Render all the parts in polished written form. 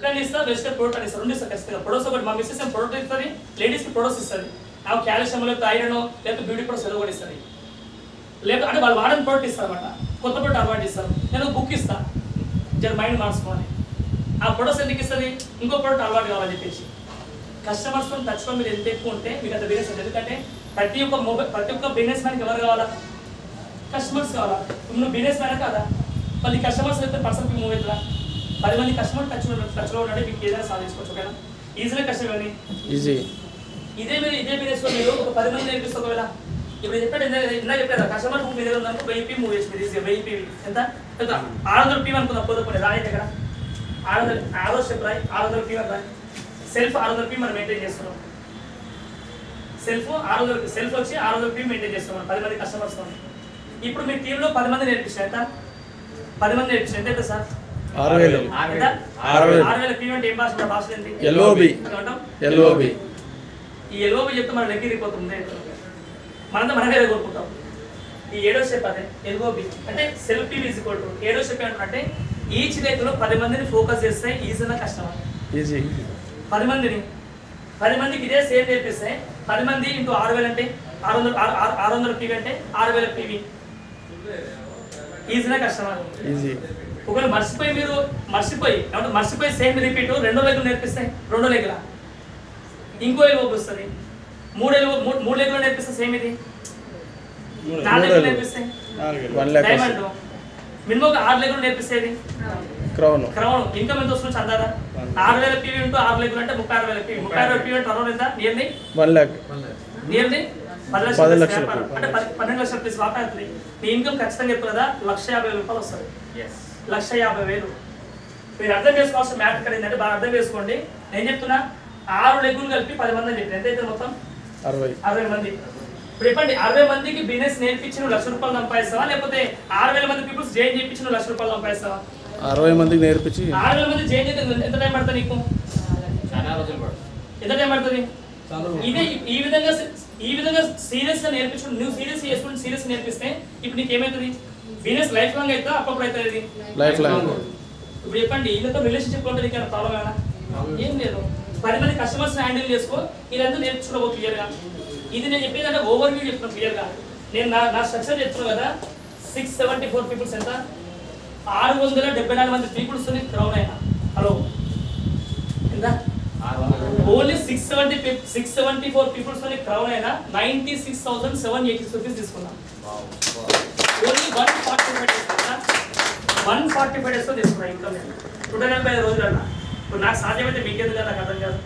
Cook అని ఇస్తా, vegetable product అని ఇస్తారు, రెండు ఇస్తారు ఖచ్చితంగా. ప్రొడక్ట్స్ ఒకటి మా మిస్సెస్ ప్రొడక్ట్ ఇస్తుంది, లేడీస్కి ప్రొడక్ట్స్ ఇస్తుంది. ఆ కాల్షియం లేకపోతే ఐరన్ లేకపోతే బ్యూటీ ప్రొడక్ట్స్ ఏదో కూడా ఇస్తుంది. లేకపోతే అంటే వాళ్ళు వాడని ప్రోడక్ట్ ఇస్తారు అనమాట, కొత్త ప్రోడక్ట్ అలవాటు ఇస్తారు. నేను బుక్ ఇస్తాను జర మైండ్ మార్చుకోవాలి. ఆ ప్రొడక్ట్స్ ఎందుకు ఇస్తుంది, ఇంకో ప్రోడక్ట్ అలవాటు కావాలని చెప్పేసి. కస్టమర్స్తో టచ్లో మీరు ఎంత ఎక్కువ ఉంటే మీకు అంత బిజినెస్. ఎందుకంటే ప్రతి ఒక్క బిజినెస్ మ్యాన్కి ఎవరు కావాలా, కస్టమర్స్ కావాలా. నువ్వు బిజినెస్ మ్యాన్ కాదా, మళ్ళీ కస్టమర్స్ అయితే పర్సన్కి మూవ్ అవుతుందా. 10 మంది కస్టమర్ టచ్లో ఉంటే మీకు ఏదైనా సాధించుకోవచ్చు. ఓకేనా, ఈజీగా కష్టం కానీ ఈజీ. ఇదే బిజినెస్లో మీరు ఒక 10 మంది నేర్పిస్తే ఒకవేళ ఇప్పుడు చెప్పాడు ఇందా చెప్పారు కస్టమర్ మీ దగ్గర ఉందనుకో 1000 PV మూవ్ చేసి మీరు ఈజీగా 1000 PV ఎంత 600 PV అనుకుందాం. పోతే రాయి దగ్గర 600 స్టెప్ రాయి, 600 PV రాయి. సెల్ఫ్ 600 PV మనం మెయింటైన్ చేస్తున్నాం. సెల్ఫ్ వచ్చి 600 PV మెయింటైన్ చేస్తున్నాం 10 మంది కస్టమర్స్తో. ఇప్పుడు మీ టీంలో 10 మంది నేర్పిస్తారు ఎంత, 10 మంది నేర్పిస్తారు ఎంత సార్ 6000 PV అంటే ఏం భాష, భాష ఏంటి LOB. ఈ LOB చెప్తే మన లెక్క ఇరిగిపోతుంది, మనంతా మనమే కోరుకుంటాం. ఈ 7వ స్టెప్ అదే LOB అంటే self PV is equal to 7వ స్టెప్ ఏంటంటే ఈచ్ రేకులో 10 మందిని ఫోకస్ చేస్తే ఈజీగా కస్టమర్. 10 మందికి ఇదే సేమ్ నేర్పిస్తే 10 మంది ఇంటూ 6000 అంటే 600 PV అంటే 6000 PV ఈజీగా కస్టమర్. ఒకవేళ మర్చిపోయి సేమ్ రిపీట్ 2వ లెగ్ నేర్పిస్తే 2వ లెగ్ల ఇంకో LOB వస్తుంది. 3 లెగ్లో నేర్పిస్తే సేమ్ ఇది 4 లెగ్లు నేర్పిస్తే డైమండ్. మినిమం ఒక 6 లెగ్లు నేర్పిస్తేది క్రౌన్. ఇన్కమ్ ఎంత వస్తుంది చందాదా 6000 PV ఇంటూ 6 లెగ్లు అంటే 36000 PV. 36000 PV అంటే టర్నోవర్ ఎంత నియర్లీ 1 lakh, నియర్లీ 10 లక్షలు అంటే 12 లక్షల ప్లస్ వాటాడుతుంది. మీ ఇన్కమ్ ఖచ్చితంగా చెప్తారు కదా 1,50,000 రూపాయలు వస్తుంది. 1,50,000 మీరు అర్థం చేసుకోవాల్సిన మ్యాటర్ ఇక్కడ ఏంటంటే బాగా అర్థం చేసుకోండి. నేను చెప్తున్నా 6 లెగ్గులు కలిపి 10 మంది అని చెప్పిన ఎంతైతే మొత్తం 60 మంది. ఇప్పుడు చెప్పండి 60 మందికి బిజినెస్ నేర్పించి నువ్వు 1,00,000 రూపాయలు సంపాదిస్తావా, లేకపోతే 6000 మంది పీపుల్స్ జాయిన్ చేయించి నువ్వు 1,00,000 రూపాయలు సంపాదిస్తావా? 60 మందికి నేర్పించి 6000 మంది జాయిన్ చేస్తే ఎంత టైం పడుతుంది నీకు? చాలా రోజులు పడుతుంది. ఎంత టైం పడుతుంది? ఇదే ఈ విధంగా సీరియస్ గా నేర్పించుకుంటూ నువ్వు సీరియస్ చేసుకుంటూ సీరియస్ నేర్పిస్తే ఇప్పుడు నీకు ఏమవుతుంది? బిజినెస్ లైఫ్ లాంగ్ అయితే అప్పుడు అవుతుంది లైఫ్ లాంగ్. ఇప్పుడు చెప్పండి వీళ్ళతో రిలేషన్షిప్ ఉంటే నీకు ప్రాబ్లం ఏనా? ఏం లేదు. 10 మంది కస్టమర్స్ హ్యాండిల్ చేసుకో, ఇదంతా నేర్చుకోవో క్లియర్గా. ఇది నేను చెప్పేది అంటే ఓవర్ వ్యూ చెప్తున్నాను క్లియర్గా. నేను నా స్ట్రక్చర్ చెప్తున్నాను కదా 674 పీపుల్స్ ఎంత 674 మంది పీపుల్స్ క్రౌన్ అయినా. హలో ఎంత? ఓన్లీ 674 పీపుల్స్ క్రౌన్ అయినా 96,780 రూపీస్ తీసుకున్నాం. ఓన్లీ 145 డేస్లో తీసుకున్నాను ఇన్కమ్. 145 రోజులన్నా ఇప్పుడు నాకు సాధ్యమైతే మీకేందుకు కదా నాకు అర్థం కాదు.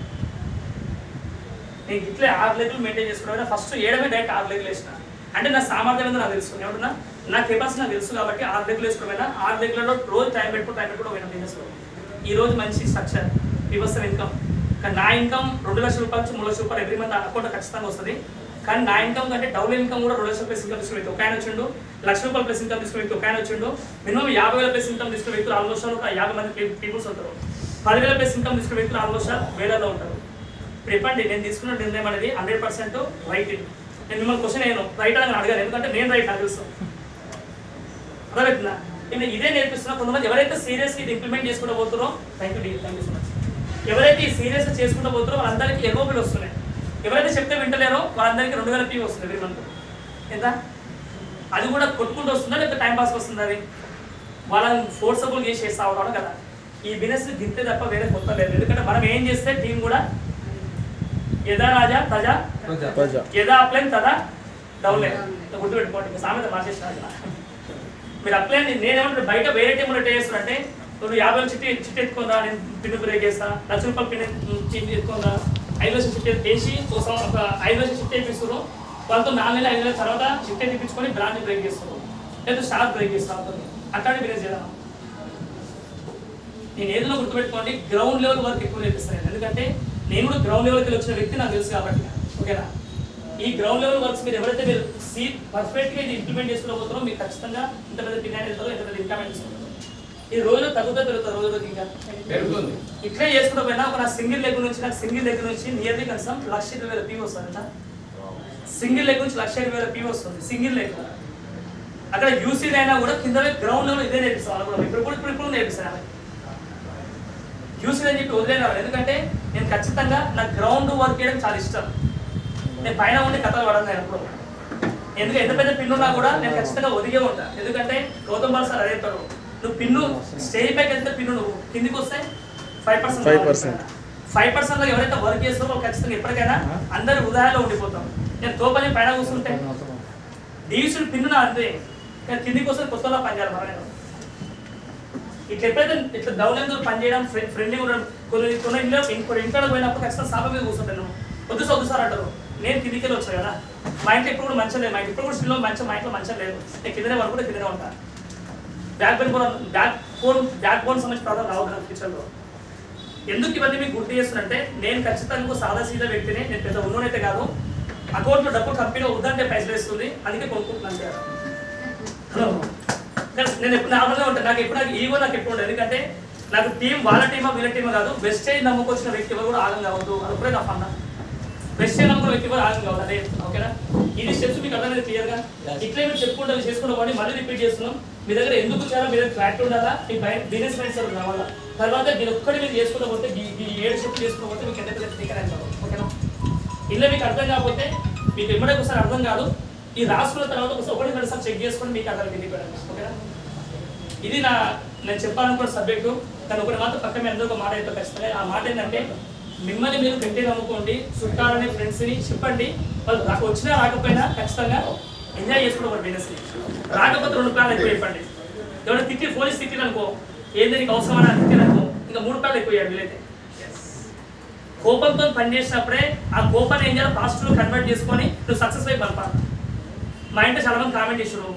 నేను ఇట్లే 6 లెగ్లు మెయింటైన్ చేసుకున్నా. ఫస్ట్ 7 డైరెక్ట్ 6 లెగ్లు వేసిన అంటే నా సామర్థ్యం ఏందో నాకు తెలుసు, ఏమంటున్నా నా కెపాసిటీ నాకు తెలుసు కాబట్టి 6 లెగ్లు వేసుకోమైనా 6 లెగ్లలో రోజు టైం పెట్టుకుంటూ పోయినా బిజినెస్లో. ఈ రోజు మంచి స్ట్రక్చర్ వ్యవస్థ ఇన్కమ్. కానీ నా ఇన్కమ్ 2,00,000 రూపాయలు నుంచి 3,00,000 రూపాయలు ఎవ్రీ మంత్ అకౌంట్ ఖచ్చితంగా వస్తుంది. కానీ నా ఇన్కమ్ కంటే డబుల్ ఇన్కమ్ కూడా 2,00,000 ప్లస్ ఇన్కమ్ తీసుకునే వ్యక్తి ఒక ఆయన వచ్చిండు, 1,00,000 రూపాయలు ప్లస్ ఇన్కమ్ తీసుకునే వ్యక్తి ఒక ఆయన వచ్చిండు, మినిమం 50,000 ప్లస్ ఇన్కమ్ తీసుకునే వ్యక్తులు ఆల్మోస్ట్ ఒక 50 మంది పీపుల్స్ ఉంటారు. 10,000 ప్లస్ ఇన్కమ్ తీసుకునే వ్యక్తులు ఆల్మోస్ట్ వేలలో ఉంటారు. ఇప్పుడు చెప్పండి నేను తీసుకున్న నిర్ణయం అనేది 100% రైట్. నేను మిమ్మల్ని క్వశ్చన్ నేను రైట్ అని అడగాను, ఎందుకంటే నేను రైట్ నాకు తెలుసు. అర్థమవుతుందా? నేను ఇదే నేర్పిస్తున్నా. కొంతమంది ఎవరైతే సీరియస్గా ఇది ఇంప్లిమెంట్ చేసుకుంటూ పోతారో థ్యాంక్ యూ సో మచ్. ఎవరైతే ఈ సీరియస్గా చేసుకుంటూ పోతారో వాళ్ళందరికీ LOBలు వస్తున్నాయి. ఎవరైతే చెప్తే వింటలేరో వాళ్ళందరికీ 2,000 PV వస్తుంది ఎవ్రీ మంత్. ఎంత? అది కూడా కొట్టుకుంటూ వస్తుందా లేకపోతే టైం పాస్కి వస్తుంది? అది వాళ్ళని ఫోర్సబుల్ చేసి అవడం కదా. ఈ బిజినెస్ గిట్టే తప్ప వేరే కొత్త లేదు. ఎందుకంటే మనం ఏం చేస్తే టీం కూడా యదా రాజా తజా యదా అప్లైన్ తదా డౌన్లైన్ గుర్తుపెట్టుకోండి. సామెత మార్చేసిన మీరు అప్లైన్. నేనేమంటే బయట వేరే టీం ఉంటే చేస్తానంటే నువ్వు 50,000 చిట్టి ఎత్తుకుందా, నేను పిన్ను బ్రేక్ చేస్తా, 1,00,000 రూపాయలు పిన్ ఎత్తుకుందా, 5,00,000 చిట్టి వేసి ఒక 5,00,000 చిట్టి వేపిస్తున్నారు. వాళ్ళతో 4 నెలలు 5 నెలల తర్వాత చిట్టి తెప్పించుకొని బ్రాంచ్ బ్రేక్ చేస్తారు, లేదా స్టాక్ బ్రేక్ చేస్తారు. అట్లాంటి బిజినెస్ చేయాలి. నేను ఏదో గుర్తుపెట్టుకోండి గ్రౌండ్ లెవెల్ వర్క్ ఎక్కువ నేర్పిస్తాను. ఎందుకంటే నేను కూడా గ్రౌండ్ లెవెల్కి వచ్చిన వ్యక్తి నాకు తెలుసు కాబట్టి. ఓకేనా? ఈ గ్రౌండ్ లెవెల్ వర్క్స్ మీరు ఎవరైతే మీరు పర్ఫెక్ట్గా ఇది ఇంప్లిమెంట్ చేసుకోబోతారో మీరు ఖచ్చితంగా ఇంత పెద్ద డిమాండ్ వెళ్తారో ఇంత పెద్ద ఇన్కమ్ తీసుకుంటారు. ఈ రోజు తగ్గుతుంది రోజు ఇంకా పెరుగుతుంది. ఇట్లే చేసుకుంటూ పోయినా ఒక నా సింగిల్ లెగ్ నుంచి నియర్లీ కన్సమ్ 1,20,000 PV వస్తుంది. సింగిల్ లెగ్ నుంచి 1,20,000 PV వస్తుంది సింగిల్ లెగ్. అక్కడ యూసీడ్ అయినా కూడా కింద గ్రౌండ్ లెవెల్ ఇదే నేర్పిస్తాను. వాళ్ళు కూడా ఇప్పుడు నేర్పిస్తాను. యూసీ అని చెప్పి వదిలేను. ఎందుకంటే నేను ఖచ్చితంగా నాకు గ్రౌండ్ వర్క్ చేయడం చాలా ఇష్టం. నేను పైన ఉండి కథలు పడను నేను ఎప్పుడు. ఎందుకంటే ఎంత పెద్ద పిన్ను ఉన్నా కూడా నేను ఖచ్చితంగా ఒదిగే ఉంటాను. ఎందుకంటే గౌతమ్ బాల్ సార్ అదే చెప్తాడు, నువ్వు పిన్ను స్టేజ్ పైకి వెళ్తే పిన్ను నువ్వు కిందికి వస్తే 5% ఎవరైతే వర్క్ చేస్తారో వాళ్ళు ఖచ్చితంగా ఎప్పటికైనా అందరి హృదయాల్లో ఉండిపోతాం. నేను తోపని పైన కూర్చుంటే డీవీసీ పిన్ను నా అంతే, కానీ కిందికి వస్తే కొత్తలో పనిచేయాలి. మనం నేను ఇట్లా ఎప్పుడైతే ఇట్లా దౌర్యంతో పనిచేయడం ఫ్రెండ్లీ ఉండడం కొన్ని ఇంట్లో పోయినప్పుడు ఖచ్చితంగా సాప మీద కూర్చుంటాను. వద్దు సార్ అంటారు, నేను కిందికి వెళ్ళి వచ్చాను కదా. మా ఇంట్లో ఇప్పుడు కూడా మంచిగా లేదు, మా ఇప్పుడు కూడా స్టిల్లో మంచిగా, మా ఇంట్లో మంచిగా లేదు. నేను కిందనే వరకు కూడా కిందనే ఉంటాను. బ్యాక్ బోన్ సంబంధించిన ప్రాబ్లం రావు కదా ఫ్యూచర్లో. ఎందుకు ఇవన్నీ మీకు గుర్తు చేస్తున్నంటే నేను ఖచ్చితంగా సాదా సీదా వ్యక్తిని. నేను పెద్ద ఉన్నోనైతే కాదు, అకౌంట్లో డబ్బు కంపెనీ వద్దంటే పైసలు వేస్తుంది, అందుకే కొనుక్కుంటున్నాను కదా. నేను ఎప్పుడు నార్మల్గా ఉంటాను. నాకు ఎప్పుడు ఈగో నాకు ఎప్పుడు ఉండదు. ఎందుకంటే నాకు టీం వాళ్ళ టీమా వీళ్ళ టీమా కాదు, వెస్టేజ్ నమ్ముకొచ్చిన వ్యక్తి ఎవరు కూడా ఆగం కావద్దు. అప్పుడే నా ఫండ్ వెస్టేజ్ నమ్ముకున్న వ్యక్తి కూడా ఆగం కావాలి. అదే ఓకేనా? ఇది స్టెప్స్ మీకు అర్థమైంది క్లియర్గా. ఇట్లే మీరు చెప్పుకుంటూ చేసుకుంటాం. మళ్ళీ రిపీట్ చేస్తున్నాం. మీ దగ్గర ఎందుకు చాలా మీ దగ్గర క్లారిటీ ఉండాలా, మీ బిజినెస్ మైండ్ సెట్ కావాలా. తర్వాత మీరు ఒక్కటి మీరు చేసుకుంటూ పోతే ఈ 7 స్టెప్లు చేసుకోకపోతే మీకు ఎంత పెద్ద స్పీకర్ అవుతారు. ఓకేనా? ఇలా మీకు అర్థం కాకపోతే మీకు ఎమ్మడే ఒకసారి అర్థం కాదు, ఈ రాసుకున్న తర్వాత ఒకటి 2 సార్లు చెక్ చేసుకొని మీకు అర్థం వెళ్ళిపోయాను. ఓకేనా? ఇది నేను చెప్పాలనుకున్న సబ్జెక్టు. కానీ ఒకటి మాత్రం పక్క మీ అందరూ ఒక మాట అయితే ఖచ్చితంగా. ఆ మాట ఏంటంటే మిమ్మల్ని మీరు పెట్టి నమ్ముకోండి, చుట్టాలని ఫ్రెండ్స్ని చెప్పండి. వాళ్ళు వచ్చినా రాకపోయినా ఖచ్చితంగా ఎంజాయ్ చేసుకోవడం బిజినెస్ని. రాకపోతే 2 ప్లాన్లు ఎక్కువ చెప్పండి. ఎవరైనా తిట్టి పోలీస్ తిట్టిన అనుకో, ఏంది నీకు అవసరమని తిట్టిననుకో, ఇంకా 3 ప్లాన్లు ఎక్కువ ఇవ్వండి. వీలైతే కోపంతో పనిచేసినప్పుడే ఆ కోపాన్ని ఏం చేయాలి పాజిటివ్లో కన్వర్ట్ చేసుకొని నువ్వు సక్సెస్ అయి పంపాలి. మా ఇంట్లో చాలా మంది కామెంట్ చేశారు,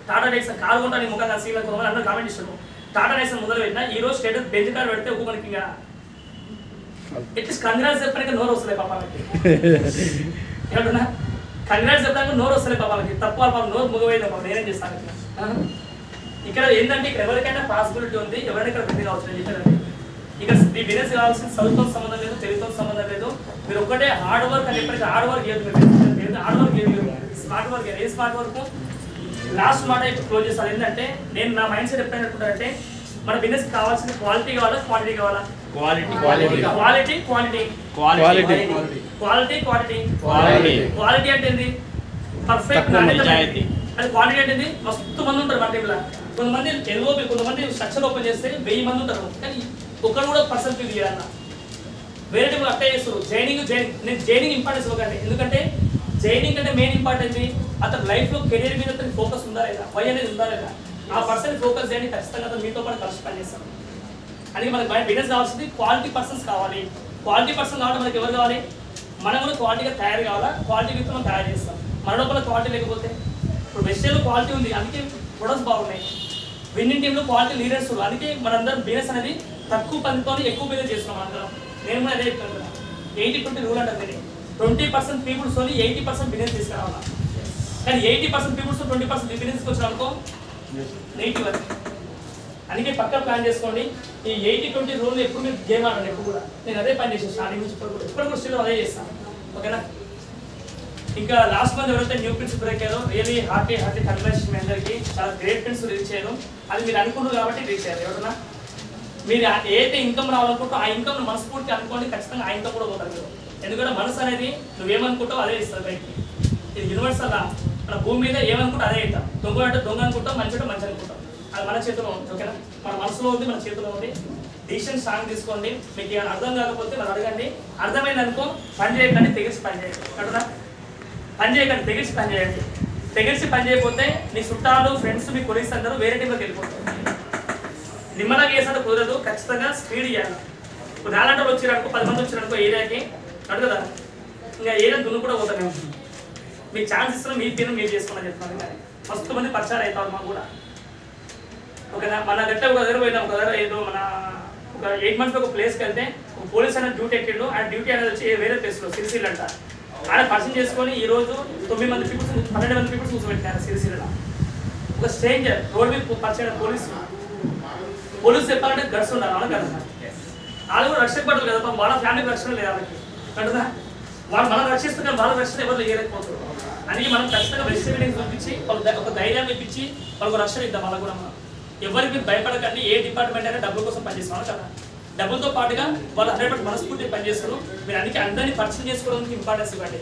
టాటా డైక్స్ కారు కొంటా నీ ముఖంగా సీల కోమని అందరూ కామెంట్ చేశారు. టాటా డైక్స్ మొదలు పెట్టినా ఈ రోజు స్టేటస్ బెంచ్ కార్ పెడితే ఒక మనకి ఇంకా ఎట్లీస్ట్ కంగ్రాట్స్ చెప్పడానికి నోరు వస్తుంది పాపాలకి. ఏమంటున్నా కంగ్రాట్స్ చెప్పడానికి నోరు వస్తుంది పాపాలకి. తప్పు పాపం నోరు ముగవేది పాపం. నేనేం చేస్తాను ఇక్కడ ఏంటంటే ఇక్కడ ఎవరికైనా పాసిబిలిటీ ఉంది, ఎవరైనా ఇక్కడ పెళ్లి కావచ్చు. నేను చెప్పాను ఇక్కడ ఈ బిజినెస్ కావాల్సిన చదువుతో సంబంధం లేదు, తెలుగుతో సంబంధం లేదు. మీరు ఒక్కటే హార్డ్ వర్క్ అని ఎప్పటికీ హార్డ్ వర్క్ చేయదు. హార్డ్ వర్క్ చేయదు, స్మార్ట్ వర్క్. ఏ స్మార్ట్ వర్క్? లాస్ట్ మాట ఇప్పుడు క్లోజ్ చేస్తారు. ఏంటంటే నేను నా మైండ్ సెట్ ఎప్పుడైనట్టుంటే మన బిజినెస్ కావాల్సిన క్వాలిటీ కావాలా, క్వాంటిటీ కావాలా? క్వాలిటీ అంటే ఏంది? పర్ఫెక్ట్. అది క్వాంటిటీ అంటే మస్తు మంది ఉంటారు మన టీంలో. కొంతమంది ఎల్ఓపి, కొంతమంది స్ట్రక్చర్ ఓపెన్ చేస్తే 1000 మంది ఉంటారు, కానీ ఒక్కరు కూడా పర్సన్ ఫీల్ చేయాలన్న. వేరే టీంలో అట్టే చేస్తారు. నేను జైనింగ్ ఇంపార్టెన్స్ ఇవ్వకండి. ఎందుకంటే జైనింగ్ అంటే మెయిన్ ఇంపార్టెన్స్ అతని లైఫ్లో కెరీర్ మీద అతని ఫోకస్ ఉందా లేదా, వై అనేది ఉందా లేదా, ఆ పర్సన్ ఫోకస్ చేయండి. ఖచ్చితంగా అతను మీతో పాటు కలిసి పనిచేస్తాను. అందుకే మనకి బిజినెస్ కావాల్సింది క్వాలిటీ పర్సన్స్ కావాలి. క్వాలిటీ పర్సన్ కావాలి. మనకి ఎవరు కావాలి? మనం కూడా క్వాలిటీగా తయారు కావాలా, క్వాలిటీ విత్ మనం తయారు చేస్తాం. మన లోపల క్వాలిటీ లేకపోతే ఇప్పుడు వెస్టేజ్లో క్వాలిటీ ఉంది, అందుకే ప్రొడక్ట్స్ బాగున్నాయి. విన్నింగ్ టీంలో క్వాలిటీ లీడర్స్, అందుకే మనందరం బిజినెస్ అనేది తక్కువ పనితో ఎక్కువ బిజినెస్ చేస్తున్నాం అందరం. నేను కూడా అదే చెప్తాను కదా, 80-20 రూల్ అంటే 20% పీపుల్స్ 80% బిజినెస్ తీసుకురావాలా. కానీ 80% పీపుల్స్ 20% బిజినెస్కి వచ్చినామనుకో నెగిటివ్ అది. అందుకే పక్క ప్లాన్ చేసుకోండి. ఈ 80-20 రూల్ ఎప్పుడు మీరు గేమ్ ఆడండి. ఎప్పుడు కూడా నేను అదే పని చేసాను స్టార్టింగ్ నుంచి ఇప్పుడు కూడా స్టిల్ అదే చేస్తాను. ఓకేనా? ఇంకా లాస్ట్ మంత్ ఎవరైతే న్యూ ఫ్రెండ్స్ బ్రేక్ అయ్యారో రియలీ హార్టీ కంగ్రాచులేషన్. మీ అందరికీ చాలా గ్రేట్ ఫ్రెండ్స్ రీచ్ అయ్యారు. అది మీరు అనుకుంటారు కాబట్టి రీచ్ అయ్యారు. ఎవరన్నా మీరు ఏదైతే ఇన్కమ్ రావాలనుకుంటో ఆ ఇన్కమ్ మనస్ఫూర్తి అనుకోండి, ఖచ్చితంగా ఆ ఇన్కమ్ కూడా పోతారు మీరు. ఎందుకంటే మనసు అనేది నువ్వేమనుకుంటావు అదే ఇస్తారు బయటికి. ఇది యూనివర్సల్. మన భూమి మీద ఏమనుకుంటా అదే అవుతాం. దొంగ అంటే దొంగ అనుకుంటాం, మంచి అంటే మంచి అనుకుంటాం. అది మన చేతిలో ఉంది. ఓకేనా? మన మనసులో ఉంది, మన చేతిలో ఉంది. డిసిషన్ స్ట్రాంగ్ తీసుకోండి. మీకు ఏమైనా అర్థం కాకపోతే మనం అడగండి. అర్థమైంది అనుకో పని చేయకండి, తెగిసి పని చేయండి. అడుగునా పని చేయకండి, తెగిసి పని చేయండి. తెగిసి పని చేయకపోతే నీ చుట్టాలు ఫ్రెండ్స్ మీ కొలీగ్స్ అందరూ వేరే టీంలోకి వెళ్ళిపోతారు. నిమ్మలాగా చేసినట్టు కుదరదు. ఖచ్చితంగా స్పీడ్ ఇవ్వాలి. ఇప్పుడు 4 గంటలు వచ్చారనుకో, 10 మంది వచ్చారనుకో ఏరియాకి అడుగుదా, ఇంకా ఏరియా దున్ను కూడా పోతాం మేము. మీకు ఛాన్స్ ఇస్తున్నాం, మీ పీను మీరు చేసుకోమని చెప్తున్నాను. కానీ మస్తు మంది పరిచయాలు అవుతారు మాకు కూడా. ఓకేనా? మన గట్ట ఒక దగ్గర పోయినాం. ఒక దగ్గర ఏదో ఒక 8 months ఒక ప్లేస్కి వెళ్తే ఒక పోలీస్ అనేది డ్యూటీ ఎక్కిండు. ఆ డ్యూటీ అనేది వచ్చి వేరే ప్లేస్లో సిరిసిల్ల అంట. ఆయన పర్సన్ చేసుకొని ఈ రోజు 9 మంది పీపుల్స్ 12 మంది పీపుల్స్ కూర్చోబెట్టారు సిరిసిల్ల. ఒక స్ట్రేంజర్ రోడ్ మీద పరిచయం పోలీసు చెప్పాలంటే గట్స్ ఉండాలి. వాళ్ళకి కదా వాళ్ళు కూడా రక్షణ పడరు కదా, వాళ్ళ ఫ్యామిలీకి రక్షణ లేదు వాళ్ళకి కదా. వాళ్ళు మనం రక్షిస్తున్నారు, వాళ్ళ రక్షణ ఎవరు చేయలేకపోతారు. అందుకే మనం ఖచ్చితంగా వెజిటేబుల్స్ చూపించి వాళ్ళకి ఒక ధైర్యాన్ని ఇప్పించి వాళ్ళకు రక్షణ ఇద్దాం. వాళ్ళకు కూడా మనం ఎవరికి భయపడకండి. ఏ డిపార్ట్మెంట్ అయినా డబ్బుల కోసం పనిచేస్తాం కదా. డబ్బులతో పాటుగా వాళ్ళు 100% మనస్ఫూర్తి పనిచేస్తారు. మీరు అందుకే అందరినీ పరిచయం చేసుకోవడానికి ఇంపార్టెన్స్ ఇవ్వండి.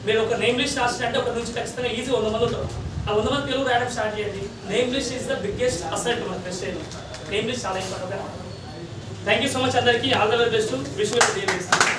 మీరు ఒక నేమ్ లిస్ట్ రాసినట్టే ఒక నుంచి ఖచ్చితంగా ఈజీ 100 మంది ఉంటారు. ఆ 100 మంది తెలుగు రాయడం స్టార్ట్ చేయండి. Name list is the biggest asset మన ప్రెస్టేజ్. నేమ్ లిస్ట్ చాలా important. Thank you so much అందరికీ. All the very best. Wish you